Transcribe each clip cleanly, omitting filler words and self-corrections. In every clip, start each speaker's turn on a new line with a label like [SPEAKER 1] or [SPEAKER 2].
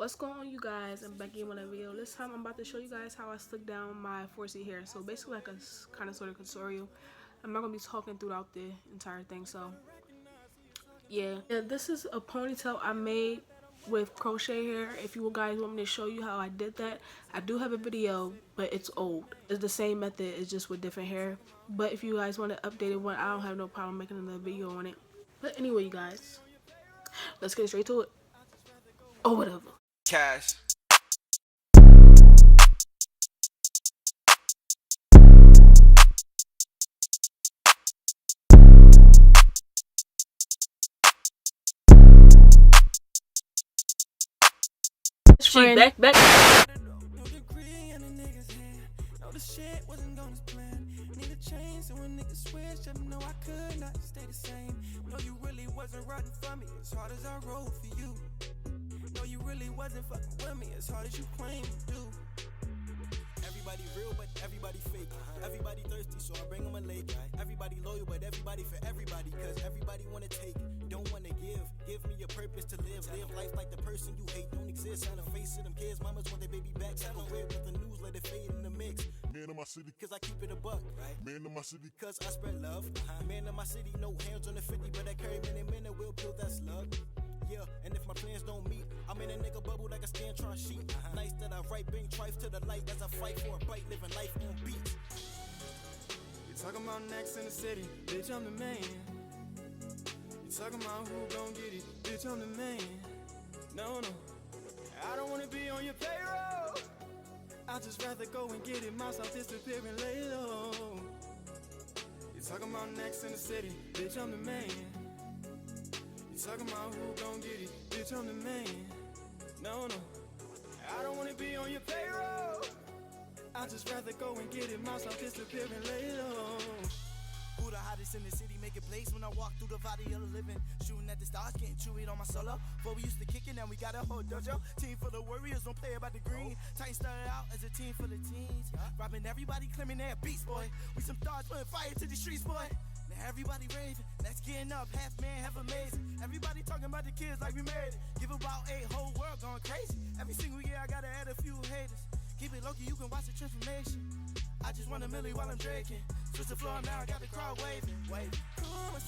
[SPEAKER 1] What's going on, you guys? I'm back again with a video. This time I'm about to show you guys how I slick down my 4C hair. So basically like a kind of sort of tutorial. I'm not going to be talking throughout the entire thing. So yeah, this is a ponytail I made with crochet hair. If you guys want me to show you how I did that, I do have a video, but it's old. It's the same method, it's just with different hair. But if you guys want an updated one, I don't have no problem making another video on it. But anyway, you guys, let's get straight to it. Or whatever.
[SPEAKER 2] Cash.
[SPEAKER 1] She back.
[SPEAKER 3] Shit wasn't going as planned. Need a change, so when niggas switch, let me know I could not stay the same. No, you really wasn't riding for me as hard as I rode for you. No, you really wasn't fucking with me as hard as you claim to do. Everybody real, but everybody fake. Everybody thirsty, so I bring them a lake. Everybody loyal, but everybody for everybody. Cause everybody wanna take, don't wanna give. Give me a purpose to live. Live life like the person you hate don't exist. On the face of them kids, mamas want their baby back. Tell them with the news, let it fade in the mix.
[SPEAKER 4] Man of my city,
[SPEAKER 3] Cause I keep it a buck, right?
[SPEAKER 4] man of my city,
[SPEAKER 3] Cause I spread love. Man of my city, no hands on the 50, but I carry many men that will build that slug. Yeah, and if my plans don't meet, I'm in a nigga bubble like a Scantron sheet. Nice that I write, bring trife to the light as I fight for a bite, living life on beat. You talking about next in the city, bitch, I'm the man. You talking about who gon' get it, bitch, I'm the man. No, I don't wanna be on your payroll. I'd just rather go and get it myself, disappearing lay low. You talking about next in the city, bitch, I'm the man. You talking about who gon' get it, bitch, I'm the man. No, I don't wanna be on your payroll. I'd just rather go and get it myself, disappearing lay low. Who the hottest in the city, make it blaze when I walk through the body of the living. Shooting at the stars, getting chewy on my solo. Before we used to kick it, now we got a whole dojo. Team full of warriors, don't play about the green. Titan started out as a team full of teens. Robbing everybody, claiming they're a beast, boy. We some thoughts putting fire to the streets, boy. Now everybody raving, let's getting up, half man, half amazing. Everybody talking about the kids like we made it. Give about 8, whole world going crazy. Every single year I gotta add a few haters. Keep it low-key, you can watch the transformation. I just want a milli while I'm drinking. Switch the floor, now I got the crowd waving. Como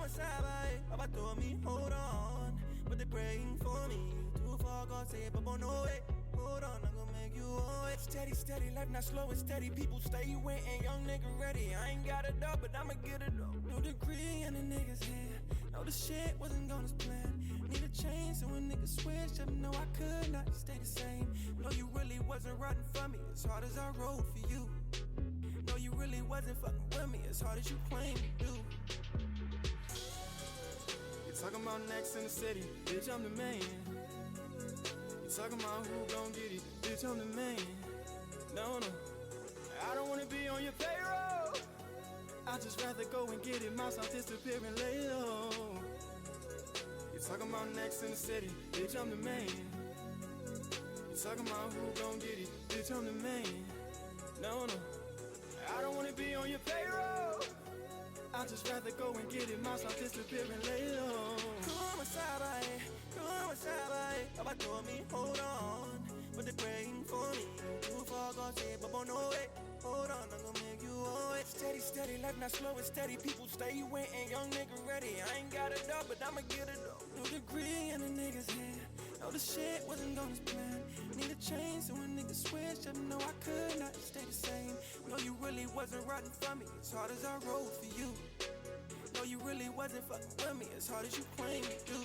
[SPEAKER 3] sabe, Papa told me, hold on. But they're praying for me. Too far, God say, Papa, no way. Hold on, I'm gonna make you always steady, life not slow and steady. People stay waiting, young nigga ready. I ain't got it up, but I'ma get it up. No degree in a nigga's hand. No, the shit wasn't going as planned. Need a change, so when niggas switch, let me know I could not stay the same. No, you really wasn't riding for me as hard as I rode for you. No, you really wasn't fucking with me as hard as you claim to do. You talking about next in the city, bitch, I'm the man. You talking about who gon' get it, bitch, I'm the man. No, I don't wanna be on your payroll. I'd just rather go and get it myself, disappearing lay low. You talking about next in the city, bitch, I'm the man. You talking about who gon' get it, bitch, I'm the man. No, I don't wanna be on your payroll. I'd just rather go and get it myself, disappearing lay low. Como sabe, Papa told me, hold on. But they're praying for me. Too far, God say, Papa, no way. Hold on, I'm gonna make you always steady, life not slow and steady. People stay waiting, young nigga ready. I ain't got it up, but I'ma get it up. No degree in a nigga's hand. No, the shit wasn't going as planned. Need a change, so when niggas switch, let me know I could not stay the same. No, you really wasn't riding for me as hard as I rode for you. No, you really wasn't fucking with me as hard as you claim to do.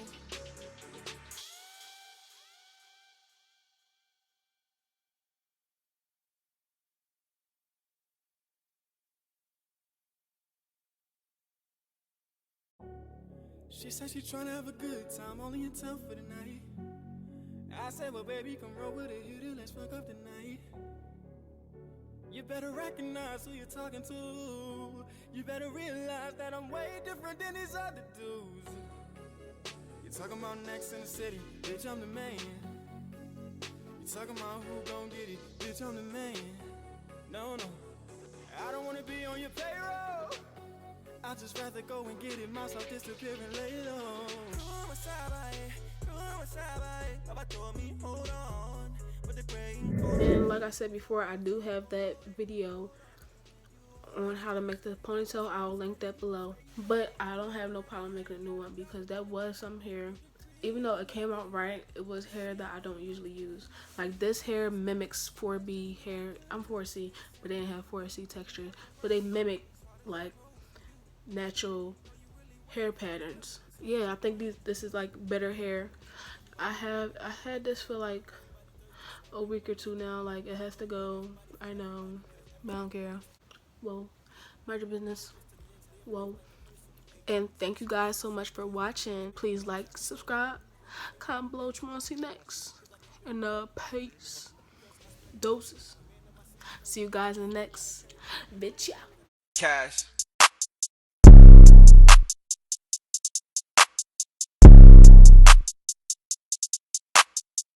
[SPEAKER 3] She said she tryna have a good time, only in town for the night. I said, well, baby, come roll with it, hit it, let's fuck up the night. You better recognize who you're talking to. You better realize that I'm way different than these other dudes. You talking about next in the city, bitch, I'm the man. You talking about who gon' get it, bitch, I'm the man. No, I don't wanna be on your payroll. I'd just rather go and get it myself, disappearing lay low. Como sabe,
[SPEAKER 1] And like I said before, I do have that video on how to make the ponytail. I'll link that below. But I don't have no problem making a new one because that was some hair. Even though it came out right, it was hair that I don't usually use. Like this hair mimics 4B hair. I'm 4C, but they didn't have 4C texture. But they mimic like natural hair patterns. Yeah, I think this is like better hair. I had this for like a week or two now. Like it has to go. I know, but I don't care. Whoa, mind your business. Whoa. And thank you guys so much for watching. Please like, subscribe, comment below what you want to see next. And peace. Doses. See you guys in the next bitch. Yeah.
[SPEAKER 3] Cash.